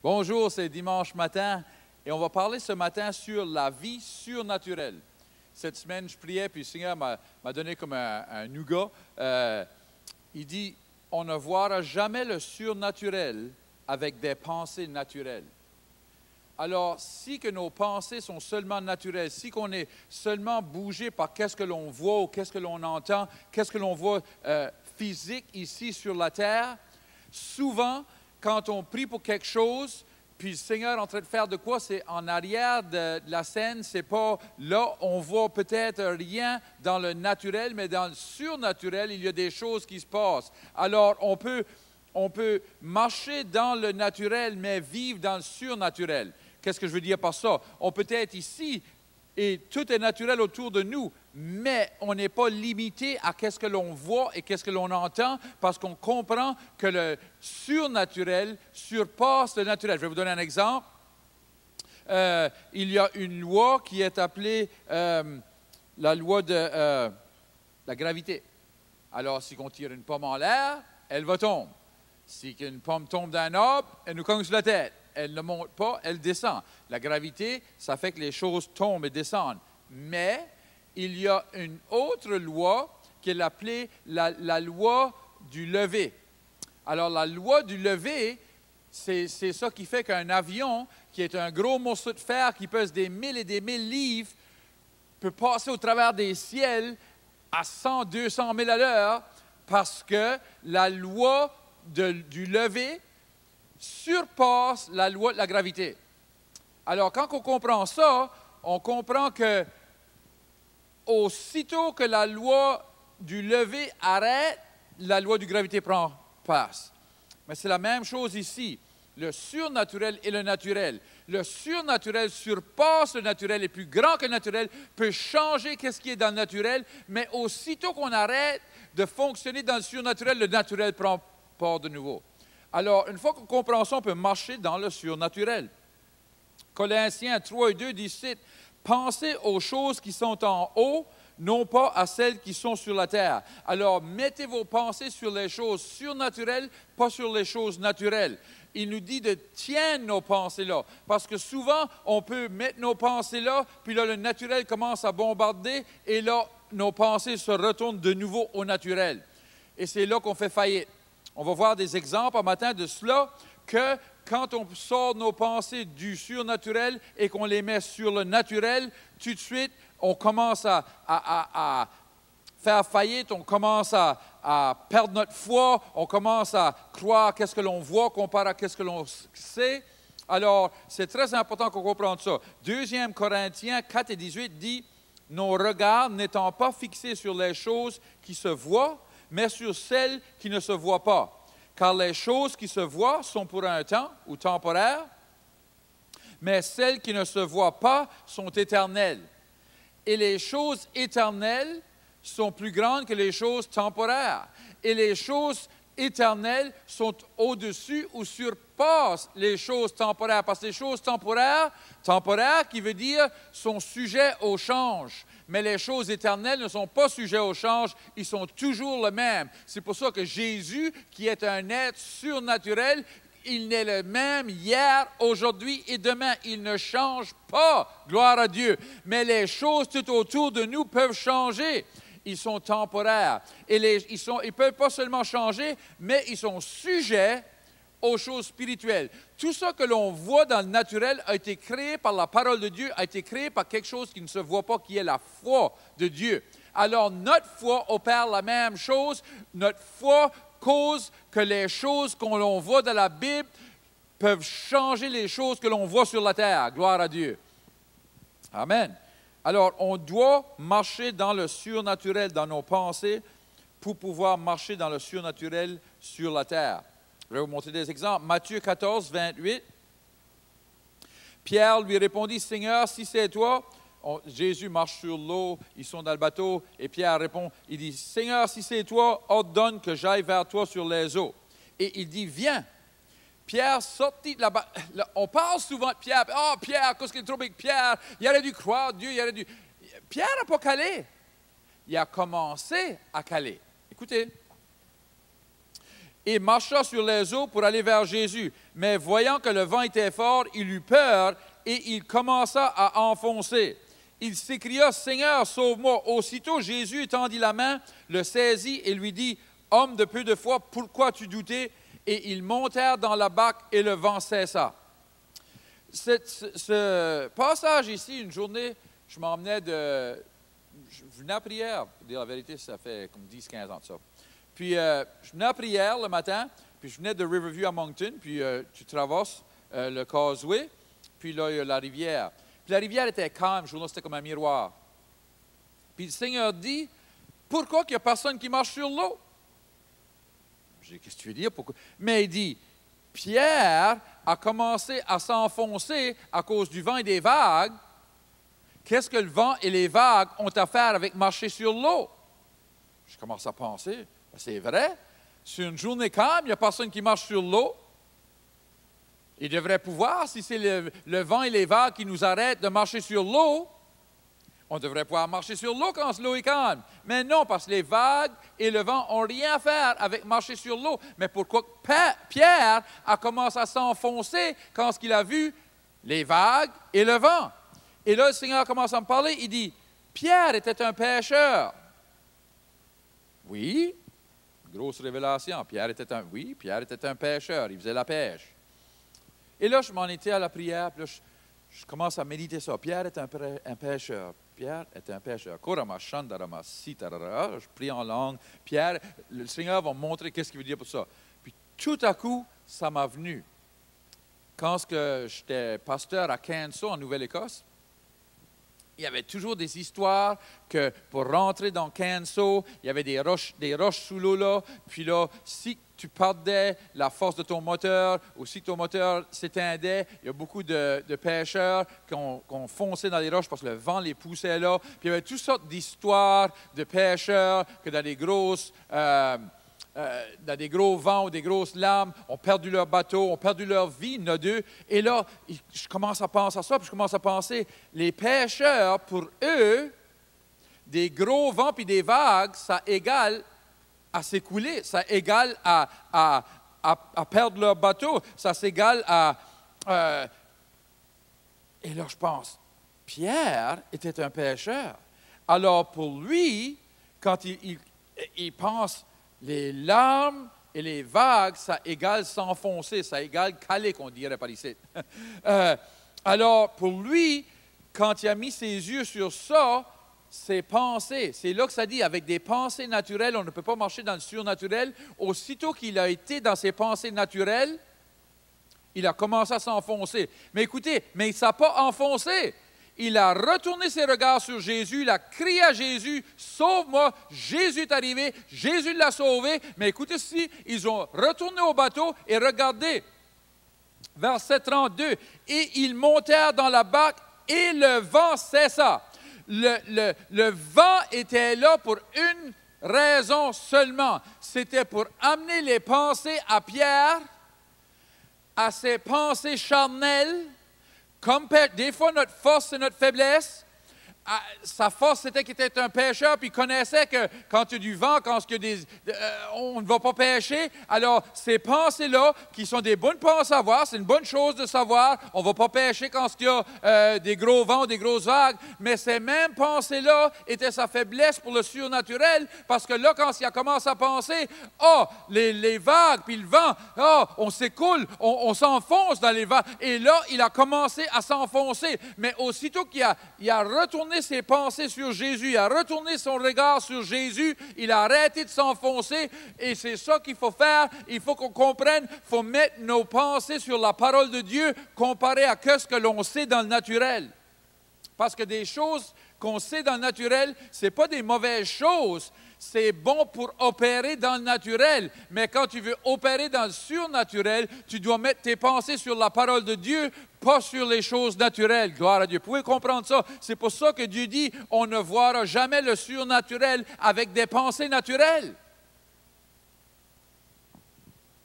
Bonjour, c'est dimanche matin et on va parler ce matin sur la vie surnaturelle. Cette semaine, je priais, puis le Seigneur m'a donné comme un nougat. Il dit, on ne verra jamais le surnaturel avec des pensées naturelles. Alors, si que nos pensées sont seulement naturelles, si qu'on est seulement bougé par qu'est-ce que l'on voit ou qu'est-ce que l'on entend, qu'est-ce que l'on voit physique ici sur la terre, souvent, quand on prie pour quelque chose, puis le Seigneur est en train de faire de quoi, c'est en arrière de la scène, c'est pas là, on voit peut-être rien dans le naturel, mais dans le surnaturel, il y a des choses qui se passent. Alors, on peut marcher dans le naturel, mais vivre dans le surnaturel. Qu'est-ce que je veux dire par ça? On peut être ici et tout est naturel autour de nous, mais on n'est pas limité à qu'est-ce que l'on voit et qu'est-ce que l'on entend parce qu'on comprend que le surnaturel surpasse le naturel. Je vais vous donner un exemple. Il y a une loi qui est appelée la loi de la gravité. Alors, si on tire une pomme en l'air, elle va tomber. Si une pomme tombe d'un arbre, elle nous cogne sur la tête. Elle ne monte pas, elle descend. La gravité, ça fait que les choses tombent et descendent. Mais il y a une autre loi qui est appelée la loi du lever. Alors, la loi du lever, c'est ça qui fait qu'un avion, qui est un gros morceau de fer qui pèse des 1000 et des 1000 livres, peut passer au travers des ciels à 100, 200 000 à l'heure parce que la loi du lever surpasse la loi de la gravité. Alors, quand on comprend ça, on comprend que aussitôt que la loi du lever arrête, la loi de gravité prend place. Mais c'est la même chose ici. Le surnaturel et le naturel. Le surnaturel surpasse le naturel, est plus grand que le naturel, peut changer ce qui est dans le naturel, mais aussitôt qu'on arrête de fonctionner dans le naturel prend part de nouveau. Alors, une fois qu'on comprend ça, on peut marcher dans le surnaturel. Colossiens 3 et 2 dit « Pensez aux choses qui sont en haut, non pas à celles qui sont sur la terre. » Alors, mettez vos pensées sur les choses surnaturelles, pas sur les choses naturelles. Il nous dit de tenir nos pensées là, parce que souvent, on peut mettre nos pensées là, puis là, le naturel commence à bombarder, et là, nos pensées se retournent de nouveau au naturel. Et c'est là qu'on fait faillite. On va voir des exemples un matin de cela, que quand on sort nos pensées du surnaturel et qu'on les met sur le naturel, tout de suite, on commence à faire faillite, on commence à perdre notre foi, on commence à croire qu'est-ce que l'on voit comparé à qu'est-ce que l'on sait. Alors, c'est très important qu'on comprenne ça. 2 Corinthiens 4 et 18 dit « Nos regards n'étant pas fixés sur les choses qui se voient, mais sur celles qui ne se voient pas. Car les choses qui se voient sont pour un temps ou temporaires, mais celles qui ne se voient pas sont éternelles. Et les choses éternelles sont plus grandes que les choses temporaires. Et les choses éternelles sont au-dessus ou surpassent les choses temporaires. Parce que les choses temporaires qui veut dire sont sujets au change. Mais les choses éternelles ne sont pas sujets au change, ils sont toujours les mêmes. C'est pour ça que Jésus, qui est un être surnaturel, il est le même hier, aujourd'hui et demain. Il ne change pas, gloire à Dieu. Mais les choses tout autour de nous peuvent changer. Ils sont temporaires. Et ils ne peuvent pas seulement changer, mais ils sont sujets aux choses spirituelles. Tout ce que l'on voit dans le naturel a été créé par la parole de Dieu, a été créé par quelque chose qui ne se voit pas, qui est la foi de Dieu. Alors, notre foi opère la même chose. Notre foi cause que les choses qu'on voit dans la Bible peuvent changer les choses que l'on voit sur la terre. Gloire à Dieu. Amen. Alors, on doit marcher dans le surnaturel dans nos pensées pour pouvoir marcher dans le surnaturel sur la terre. Je vais vous montrer des exemples. Matthieu 14, 28. Pierre lui répondit, « Seigneur, si c'est toi... » Jésus marche sur l'eau, ils sont dans le bateau, et Pierre répond, il dit, « Seigneur, si c'est toi, ordonne que j'aille vers toi sur les eaux. » Et il dit, « Viens. » Pierre sortit de là-bas. On parle souvent de Pierre. « Oh, Pierre, qu'est-ce qu'il est trop big, Pierre? Il aurait dû croire Dieu, il aurait dû... » Pierre n'a pas calé. Il a commencé à caler. Écoutez. et marcha sur les eaux pour aller vers Jésus. Mais voyant que le vent était fort, il eut peur et il commença à enfoncer. Il s'écria, « Seigneur, sauve-moi. » Aussitôt Jésus étendit la main, le saisit et lui dit, « Homme de peu de foi, pourquoi tu doutais? » Et ils montèrent dans la barque et le vent cessa. Ce passage ici, une journée, je m'emmenais je venais à prière, pour dire la vérité, ça fait comme 10-15 ans de ça. Puis je venais à prière le matin, puis je venais de Riverview à Moncton, puis tu traverses le causeway, puis là, il y a la rivière. Puis la rivière était calme, ce jour-là, c'était comme un miroir. Puis le Seigneur dit, « Pourquoi qu'il n'y a personne qui marche sur l'eau? » Je dis, « Qu'est-ce que tu veux dire? Pourquoi? » Mais il dit, « Pierre a commencé à s'enfoncer à cause du vent et des vagues. Qu'est-ce que le vent et les vagues ont à faire avec marcher sur l'eau? » Je commence à penser, « C'est vrai, sur une journée calme, il n'y a personne qui marche sur l'eau. Il devrait pouvoir, si c'est le vent et les vagues qui nous arrêtent de marcher sur l'eau, on devrait pouvoir marcher sur l'eau quand l'eau est calme. Mais non, parce que les vagues et le vent n'ont rien à faire avec marcher sur l'eau. Mais pourquoi Pierre a commencé à s'enfoncer quand il a vu les vagues et le vent? Et là, le Seigneur commence à me parler, il dit, « Pierre était un pêcheur. » Oui, grosse révélation. Pierre était un pêcheur, il faisait la pêche. Et là, je m'en étais à la prière, puis là, je commence à méditer ça. Pierre est un pêcheur. Pierre est un pêcheur. Je prie en langue. Pierre, le Seigneur va me montrer qu'est-ce qu'il veut dire pour ça. Puis tout à coup, ça m'a venu. Quand j'étais pasteur à Canso, en Nouvelle-Écosse, il y avait toujours des histoires que pour rentrer dans Canso, il y avait des roches sous l'eau là. Puis là, si tu perdais la force de ton moteur ou si ton moteur s'éteindait, il y a beaucoup de pêcheurs qui ont foncé dans les roches parce que le vent les poussait là. Puis il y avait toutes sortes d'histoires de pêcheurs que dans des gros vents ou des grosses lames, ont perdu leur bateau, ont perdu leur vie, il y en a deux. Et là, je commence à penser à ça, puis je commence à penser, les pêcheurs, pour eux, des gros vents puis des vagues, ça égale à s'écouler, ça égale à perdre leur bateau, ça s'égale à... Et là, je pense, Pierre était un pêcheur. Alors, pour lui, quand il pense... Les larmes et les vagues, ça égale s'enfoncer, ça égale caler, qu'on dirait par ici. Alors, pour lui, quand il a mis ses yeux sur ça, ses pensées, c'est là que ça dit, avec des pensées naturelles, on ne peut pas marcher dans le surnaturel. Aussitôt qu'il a été dans ses pensées naturelles, il a commencé à s'enfoncer. Mais écoutez, mais il ne s'est pas enfoncé. Il a retourné ses regards sur Jésus, il a crié à Jésus, « Sauve-moi! » Jésus est arrivé, Jésus l'a sauvé. Mais écoutez ceci, ils ont retourné au bateau et regardez, verset 32, « Et ils montèrent dans la barque et le vent cessa. » Le vent était là pour une raison seulement, c'était pour amener les pensées à Pierre, à ses pensées charnelles. Comme des fois, notre force, c'est notre faiblesse. Sa force, c'était qu'il était un pêcheur, puis il connaissait que quand il y a du vent, quand on ne va pas pêcher. Alors, ces pensées-là, qui sont des bonnes pensées à avoir, c'est une bonne chose de savoir, on ne va pas pêcher quand il y a des gros vents, des grosses vagues. Mais ces mêmes pensées-là étaient sa faiblesse pour le surnaturel, parce que là, quand il a commencé à penser, les vagues, puis le vent, on s'écoule, on s'enfonce dans les vagues. Et là, il a commencé à s'enfoncer. Mais aussitôt qu'il a retourné ses pensées sur Jésus, il a retourné son regard sur Jésus, il a arrêté de s'enfoncer, et c'est ça qu'il faut faire. Il faut qu'on comprenne, il faut mettre nos pensées sur la parole de Dieu comparé à ce que l'on sait dans le naturel. Parce que des choses qu'on sait dans le naturel, ce n'est pas des mauvaises choses, c'est bon pour opérer dans le naturel. Mais quand tu veux opérer dans le surnaturel, tu dois mettre tes pensées sur la parole de Dieu, pas sur les choses naturelles. Gloire à Dieu. Vous pouvez comprendre ça. C'est pour ça que Dieu dit, on ne verra jamais le surnaturel avec des pensées naturelles.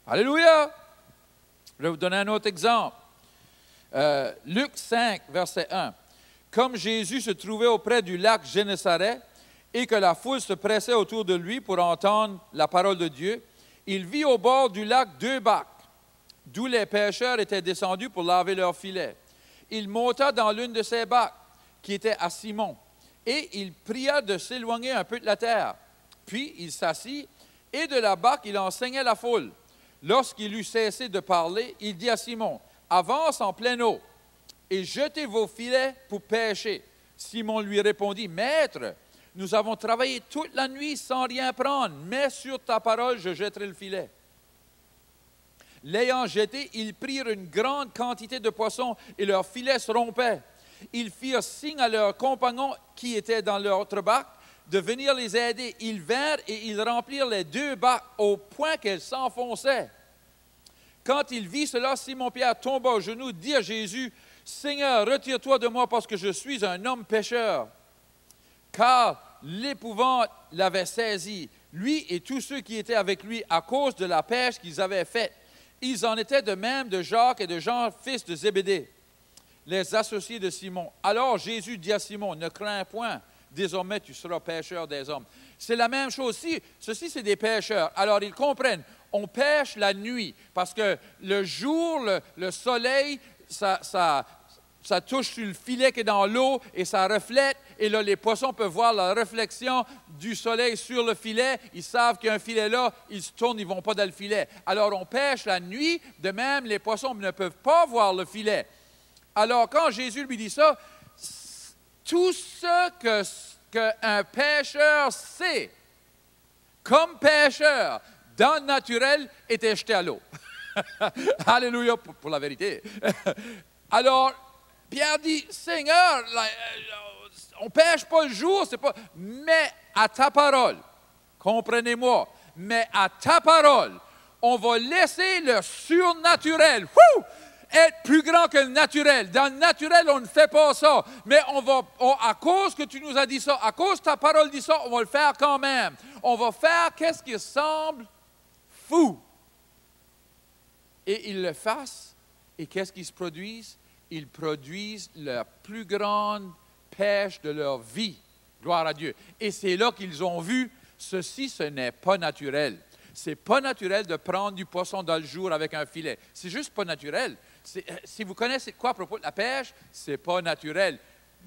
Alléluia! Je vais vous donner un autre exemple. Luc 5, verset 1. Comme Jésus se trouvait auprès du lac Génésaret et que la foule se pressait autour de lui pour entendre la parole de Dieu, Il vit au bord du lac 2 bacs, d'où les pêcheurs étaient descendus pour laver leurs filets. Il monta dans l'une de ces bacs, qui était à Simon, et il pria de s'éloigner un peu de la terre. Puis il s'assit, et de la barque il enseignait la foule. Lorsqu'il eut cessé de parler, il dit à Simon, « Avance en pleine eau, et jetez vos filets pour pêcher. » Simon lui répondit, « Maître, nous avons travaillé toute la nuit sans rien prendre, mais sur ta parole, je jetterai le filet. » L'ayant jeté, ils prirent une grande quantité de poissons et leurs filets se rompaient. Ils firent signe à leurs compagnons qui étaient dans l'autre bac de venir les aider. Ils vinrent et ils remplirent les 2 bacs au point qu'elles s'enfonçaient. Quand il vit cela, Simon-Pierre tomba aux genoux, dit à Jésus, « Seigneur, retire-toi de moi parce que je suis un homme pécheur. » Car l'épouvante l'avait saisi, lui et tous ceux qui étaient avec lui, à cause de la pêche qu'ils avaient faite. Ils en étaient de même de Jacques et de Jean, fils de Zébédée, les associés de Simon. Alors Jésus dit à Simon, « Ne crains point, désormais tu seras pêcheur des hommes. » C'est la même chose. Ceux-ci, c'est des pêcheurs. Alors ils comprennent, on pêche la nuit, parce que le jour, le soleil, ça touche sur le filet qui est dans l'eau et ça reflète. Et là, les poissons peuvent voir la réflexion du soleil sur le filet. Ils savent qu'il y a un filet là, ils se tournent, ils ne vont pas dans le filet. Alors on pêche la nuit, de même les poissons ne peuvent pas voir le filet. Alors quand Jésus lui dit ça, tout ce qu'un pêcheur sait, comme pêcheur, dans le naturel, était jeté à l'eau. Alléluia pour la vérité. Alors, Pierre dit, Seigneur, on ne pêche pas le jour, c'est pas. Mais à ta parole, comprenez-moi, mais à ta parole, on va laisser le surnaturel être plus grand que le naturel. Dans le naturel, on ne fait pas ça. Mais à cause que tu nous as dit ça, à cause que ta parole dit ça, on va le faire quand même. On va faire qu'est-ce qui semble fou. Et ils le fassent. Et qu'est-ce qu'ils se produisent? Ils produisent la plus grande pêche de leur vie. Gloire à Dieu. Et c'est là qu'ils ont vu, ceci, ce n'est pas naturel. C'est pas naturel de prendre du poisson dans le jour avec un filet. C'est juste pas naturel. Si vous connaissez quoi à propos de la pêche, c'est pas naturel.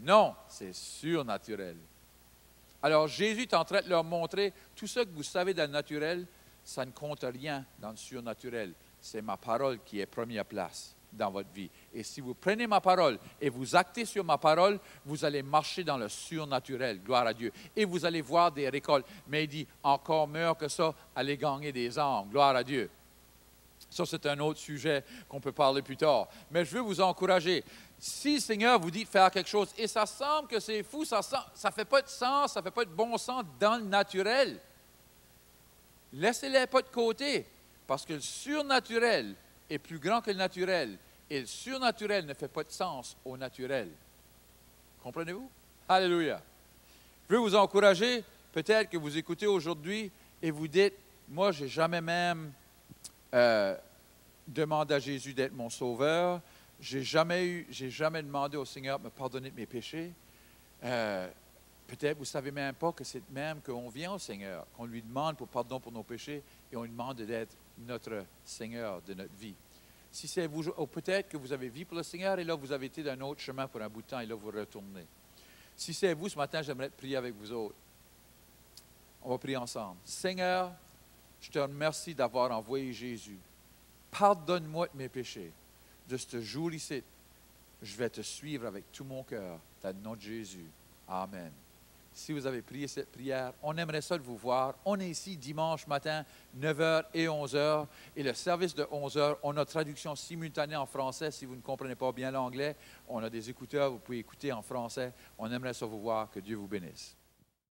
Non, c'est surnaturel. Alors Jésus est en train de leur montrer, tout ce que vous savez dans le naturel, ça ne compte rien dans le surnaturel. C'est ma parole qui est première place dans votre vie. Et si vous prenez ma parole et vous actez sur ma parole, vous allez marcher dans le surnaturel, gloire à Dieu. Et vous allez voir des récoltes. Mais il dit, encore meilleur que ça, allez gagner des âmes, gloire à Dieu. Ça, c'est un autre sujet qu'on peut parler plus tard. Mais je veux vous encourager. Si le Seigneur vous dit de faire quelque chose, et ça semble que c'est fou, ça ne fait pas de sens, ça ne fait pas de bon sens dans le naturel, laissez-les pas de côté, parce que le surnaturel est plus grand que le naturel, et le surnaturel ne fait pas de sens au naturel. Comprenez-vous? Alléluia. Je veux vous encourager, peut-être que vous écoutez aujourd'hui et vous dites, moi, je n'ai jamais même demandé à Jésus d'être mon sauveur. J'ai jamais demandé au Seigneur de me pardonner de mes péchés. Peut-être vous ne savez même pas que c'est même qu'on vient au Seigneur, qu'on lui demande pour pardon pour nos péchés et on lui demande d'être notre Seigneur de notre vie. Si c'est vous, ou peut-être que vous avez vécu pour le Seigneur et là vous avez été d'un autre chemin pour un bout de temps et là vous retournez. Si c'est vous ce matin, j'aimerais prier avec vous autres. On va prier ensemble. Seigneur, je te remercie d'avoir envoyé Jésus. Pardonne-moi de mes péchés. De ce jour ici, je vais te suivre avec tout mon cœur. Dans le nom de Jésus. Amen. Si vous avez prié cette prière, on aimerait ça de vous voir. On est ici dimanche matin, 9h et 11h. Et le service de 11h, on a traduction simultanée en français. Si vous ne comprenez pas bien l'anglais, on a des écouteurs, vous pouvez écouter en français. On aimerait ça vous voir. Que Dieu vous bénisse.